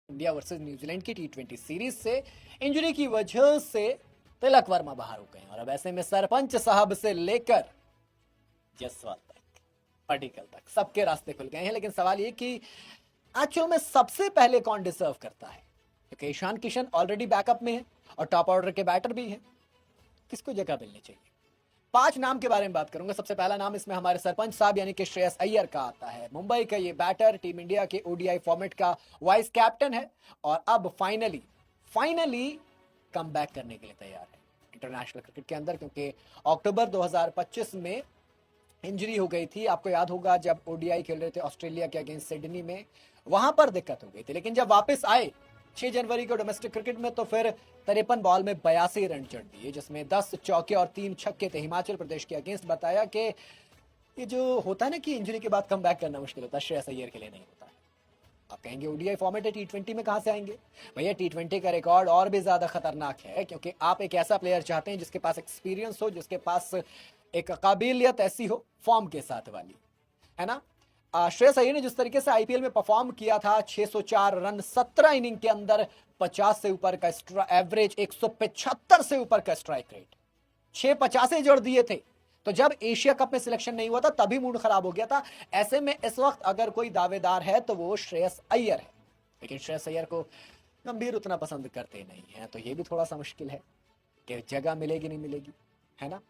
India versus New Zealand की टी20 series से injury की वजह से तिलक वर्मा बाहर हो गए और अब ऐसे में सरपंच साहब से लेकर जसवाल तक, पडिक्कल तक सबके रास्ते खुल गए हैं। लेकिन सवाल ये कि एक्चुअल में सबसे पहले कौन डिजर्व करता है, क्योंकि ईशान किशन ऑलरेडी बैकअप में है और टॉप ऑर्डर के बैटर भी हैं, किसको जगह मिलनी चाहिए। 5 नाम के बारे में बात करूंगा। सबसे पहला नाम इसमें हमारे सरपंच साहब यानी कि श्रेयस अय्यर का आता है। मुंबई का ये बैटर टीम इंडिया के ओडीआई फॉर्मेट का वाइस कैप्टन है और अब फाइनली कम बैक करने के लिए तैयार है इंटरनेशनल क्रिकेट के अंदर, क्योंकि अक्टूबर 2025 में इंजरी हो गई थी। आपको याद होगा जब ओडीआई खेल रहे थे ऑस्ट्रेलिया के अगेंस्ट सिडनी में, वहां पर दिक्कत हो गई थी। लेकिन जब वापस आए 6 जनवरी को डोमेस्टिक क्रिकेट में, तो फिर 53 बॉल में 82 रन चढ़ दिए, जिसमें 10 चौके और 3 छक्के थे हिमाचल प्रदेश के अगेंस्ट। बताया कि ये जो होता है ना कि इंजरी के बाद कम बैक करना मुश्किल होता है, श्रेयस अय्यर के लिए नहीं होता है। आप कहेंगे ओडीआई फॉर्मेट है, टी20 में कहां से आएंगे? भैया टी20 का रिकॉर्ड और भी ज्यादा खतरनाक है, क्योंकि आप एक ऐसा प्लेयर चाहते हैं जिसके पास एक्सपीरियंस हो, जिसके पास एक काबिलियत ऐसी हो फॉर्म के साथ वाली, है ना। श्रेयस अय्यर ने जिस तरीके से आईपीएल में परफॉर्म किया था, 604 रन 17 इनिंग के अंदर, 50 से ऊपर का एवरेज, 175 से ऊपर का स्ट्राइक रेट, 6 जोड़ दिए थे। तो जब एशिया कप में सिलेक्शन नहीं हुआ था तभी मूड खराब हो गया था। ऐसे में इस वक्त अगर कोई दावेदार है तो वो श्रेयस अय्यर है, लेकिन श्रेयस अय्यर को गंभीर उतना पसंद करते नहीं है, तो ये भी थोड़ा सा मुश्किल है कि जगह मिलेगी नहीं मिलेगी, है ना।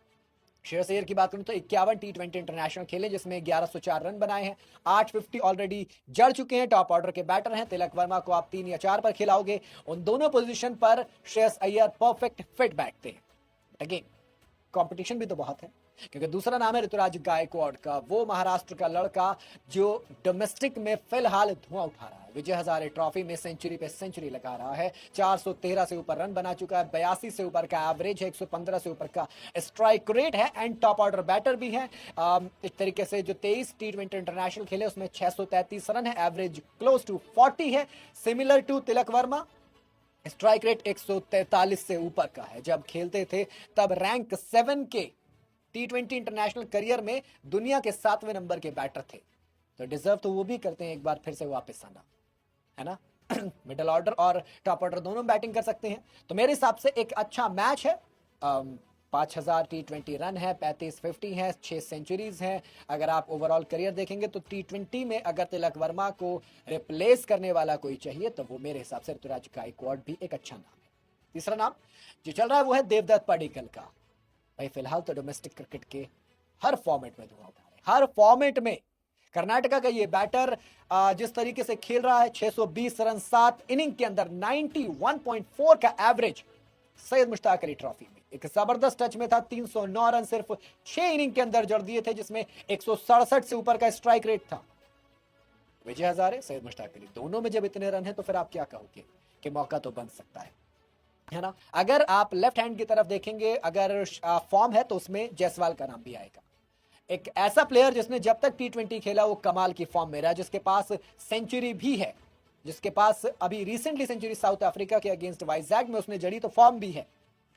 श्रेयस अय्यर की बात करूं तो 51 टी20 इंटरनेशनल खेले, जिसमें 1104 रन बनाए हैं, 850 ऑलरेडी जड़ चुके हैं। टॉप ऑर्डर के बैटर हैं। तिलक वर्मा को आप 3 या 4 पर खिलाओगे, उन दोनों पोजीशन पर श्रेयस अय्यर परफेक्ट फिट बैठते हैं। अगेन कंपटीशन भी तो बहुत है, क्योंकि दूसरा नाम है ऋतुराज गायकवाड़ का, वो महाराष्ट्र का लड़का जो डोमेस्टिक में फिलहाल धुआं उठा रहा है। विजय हजारे ट्रॉफी में सेंचुरी पे सेंचुरी लगा रहा है, 413 से ऊपर रन बना चुका है, 82 से ऊपर का एवरेज है, 115 से ऊपर का स्ट्राइक रेट है एंड टॉप ऑर्डर बैटर भी है। एक तरीके से जो 23 टी20 इंटरनेशनल खेले उसमें 633 रन है, एवरेज क्लोज टू 40 है, similar to Tilak Varma. Strike rate 143 से ऊपर का है। जब खेलते थे तब रैंक 7 के टी20 इंटरनेशनल करियर में दुनिया के 7वें नंबर के बैटर थे, तो डिजर्व तो वो भी करते हैं एक बार फिर से वापस आना, है ना। मिडिल ऑर्डर और टॉप ऑर्डर दोनों बैटिंग कर सकते हैं, तो मेरे हिसाब से एक अच्छा मैच है। 5000 टी20 रन है, 3550 है, 6 सेंचुरीज हैं। अगर आप ओवरऑल करियर देखेंगे तो टी20 में अगर तिलक वर्मा को रिप्लेस करने वाला कोई चाहिए तो वो मेरे हिसाब से ऋतुराज गायकवाड़ भी एक अच्छा नाम है। तीसरा नाम जो चल रहा है वो है देवदत्त पडिक्कल का। भाई फिलहाल तो डोमेस्टिक क्रिकेट के हर फॉर्मेट में धुआं उठा रहे हैं, हर फॉर्मेट में। कर्नाटका का ये बैटर जिस तरीके से खेल रहा है, 620 रन 7 इनिंग के अंदर, 91.4 का एवरेज, सैयद मुश्ताक अली ट्रॉफी में एक जबरदस्त टच में था, 309 रन सिर्फ 6 इनिंग के अंदर जड़ दिए थे, जिसमें 167 से ऊपर का स्ट्राइक रेट था। विजय हजारे, सैयद मुश्ताक अली, दोनों में जब इतने रन है तो फिर आप क्या कहोगे कि मौका तो बन सकता है ना। अगर आप लेफ्ट हैंड की तरफ देखेंगे, अगर फॉर्म है तो उसमें जायसवाल का नाम भी आएगा। एक ऐसा प्लेयर जिसने जब तक टी20 खेला वो कमाल की फॉर्म में रहा, जिसके पास सेंचुरी भी है, जिसके पास अभी रिसेंटली सेंचुरी साउथ अफ्रीका के अगेंस्ट वाइजैग में उसने जड़ी, तो फॉर्म भी है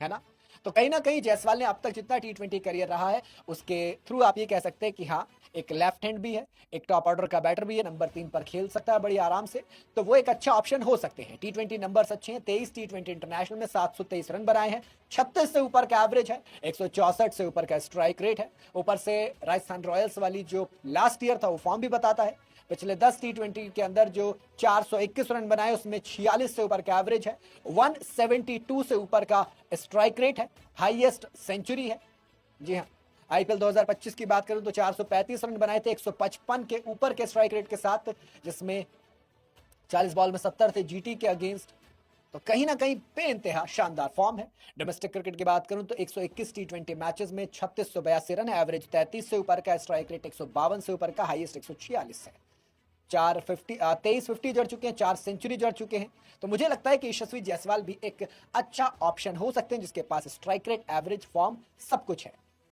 ना। तो कहीं ना कहीं जायसवाल ने अब तक जितना टी20 करियर रहा है उसके थ्रू आप ये कह सकते हैं कि हाँ, एक लेफ्ट हैंड भी है, एक टॉप ऑर्डर का बैटर भी है, नंबर 3 पर खेल सकता है बड़ी आराम से, तो वो एक अच्छा ऑप्शन हो सकते हैं। टी20 नंबर्स अच्छे हैं, 23 टी20 इंटरनेशनल में 723 रन बनाए हैं, 36 से ऊपर का एवरेज है, 164 से ऊपर का स्ट्राइक रेट है। ऊपर से राजस्थान रॉयल्स वाली जो लास्ट ईयर था वो फॉर्म भी बताता है। पिछले 10 टी20 के अंदर जो 421 रन बनाए उसमें 46 से ऊपर का एवरेज है, 172 से ऊपर का स्ट्राइक रेट है, हाईएस्ट सेंचुरी है। जी हाँ, आईपीएल 2025 की बात करूं तो 435 रन बनाए थे 155 के ऊपर के स्ट्राइक रेट के साथ, जिसमें 40 बॉल में 70 थे जीटी के अगेंस्ट। तो कहीं ना कहीं बेइंतहा शानदार फॉर्म है। डोमेस्टिक क्रिकेट की बात करूं तो 121 टी20 मैचेस में 3682 रन, एवरेज 33 से ऊपर का, स्ट्राइक रेट 152 से ऊपर का, हाईएस्ट 146 है। 2350 जड़ चुके हैं, 4 सेंचुरी जड़ चुके हैं। तो मुझे लगता है कि यशस्वी जायसवाल भी एक अच्छा ऑप्शन हो सकते हैं, जिसके पास स्ट्राइक रेट, एवरेज, फॉर्म सब कुछ है।